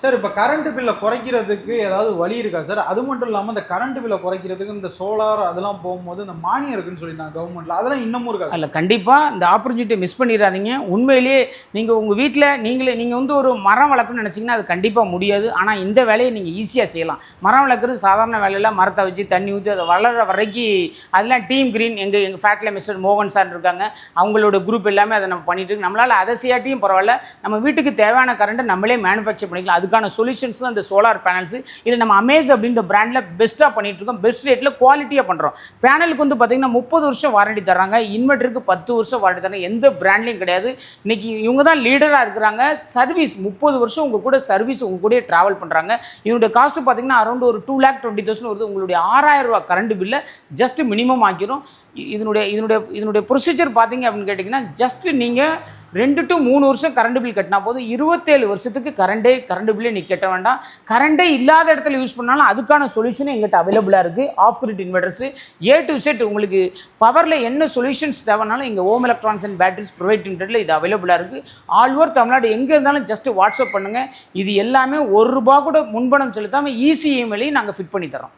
Sir இப்போ current பில்லை குறைக்கிறதுக்கு ஏதாவது வழி இருக்கா சார்? அது மட்டும் இல்லாமல் இந்த கரண்ட் பில்லை குறைக்கிறதுக்கு இந்த சோலார் அதெல்லாம் போகும்போது இந்த மானியம் இருக்குன்னு சொல்லியிருந்தாங்க கவர்மெண்ட்டில், அதெல்லாம் இன்னமும் இருக்கா? இல்லை, கண்டிப்பாக இந்த ஆப்பர்ச்சுனிட்டி மிஸ் பண்ணிடாதீங்க. உண்மையிலேயே நீங்கள் உங்கள் வீட்டில் நீங்கள் வந்து ஒரு மரம் வளர்க்கணும்னு நினச்சிங்கன்னா அது கண்டிப்பாக முடியாது. ஆனால் இந்த வேலையை நீங்கள் ஈஸியாக செய்யலாம். மரம் வளர்க்குறது சாதாரண வேலையில் மரத்தை வச்சு தண்ணி ஊற்றி அதை வளர்கிற வரைக்கும் அதெல்லாம் டீம் கிரீன் எங்கள் ஃபேட்டில் மிஸ்டர் மோகன் சார் இருக்காங்க, அவங்களோட குரூப் எல்லாமே அதை நம்ம பண்ணிட்டு இருக்கு. நம்மளால் அதை செய்யாட்டியும் பரவாயில்ல, நம்ம வீட்டுக்கு தேவையான கரண்ட்டை நம்மளே மேனுஃபேக்சர் பண்ணிக்கலாம். அதுக்கான சொல்யூஷன்ஸ் தான் இந்த சோலார் பேனல்ஸ். இதில் நம்ம அமேஸ் அப்படின்ற பிராண்டில் பெஸ்ட்டாக பண்ணிட்டு இருக்கோம். பெஸ்ட் ரேட்டில் குவாலிட்டியாக பண்ணுறோம். பேனலுக்கு வந்து பார்த்திங்கன்னா 30 வருஷம் வாரண்டி தர்றாங்க. இன்வெர்ட்டருக்கு 10 வருஷம் வாரண்டி தராங்க. எந்த பிராண்ட்லையும் கிடையாது. இன்றைக்கி இவங்க தான் லீடராக இருக்கிறாங்க. சர்வீஸ் 30 வருஷம் உங்கள் கூட சர்வீஸ் உங்கள் கூட ட்ராவல் பண்ணுறாங்க. இதனுடைய காஸ்ட்டு பார்த்திங்கன்னா அரௌண்ட் ஒரு 2,20,000 வருது. உங்களுடைய 6,000 ரூபா கரண்ட் பில்லை ஜஸ்ட் மினிமம் ஆக்கிரும். இதனுடைய ப்ரொசீஜர் பார்த்திங்க அப்படின்னு கேட்டிங்கன்னா, ஜஸ்ட்டு நீங்கள் 2 to 3 வருஷம் கரண்ட் பில் கட்டினா போதும். 27 வருஷத்துக்கு கரண்ட் பில்லே நீ கட்ட வேண்டாம். கரண்டே இல்லாத இடத்துல யூஸ் பண்ணாலும் அதுக்கான சொல்யூஷனும் எங்கிட்ட அவைலபிளாக இருக்குது. Off grid inverters A to Z உங்களுக்கு பவரில் என்ன சொல்யூஷன்ஸ் தேவைனாலும் எங்கள் Om electronics and batteries private லிமிடெடில் இது அவைலபிளாக இருக்குது. ஆல் ஓவர் தமிழ்நாடு எங்கே இருந்தாலும் ஜஸ்ட் வாட்ஸ்அப் பண்ணுங்கள். இது எல்லாமே ₹1 கூட முன்பணம் செலுத்தாமல் ஈஸி இஎம்ஐலையும் நாங்கள் ஃபிட் பண்ணி தரோம்.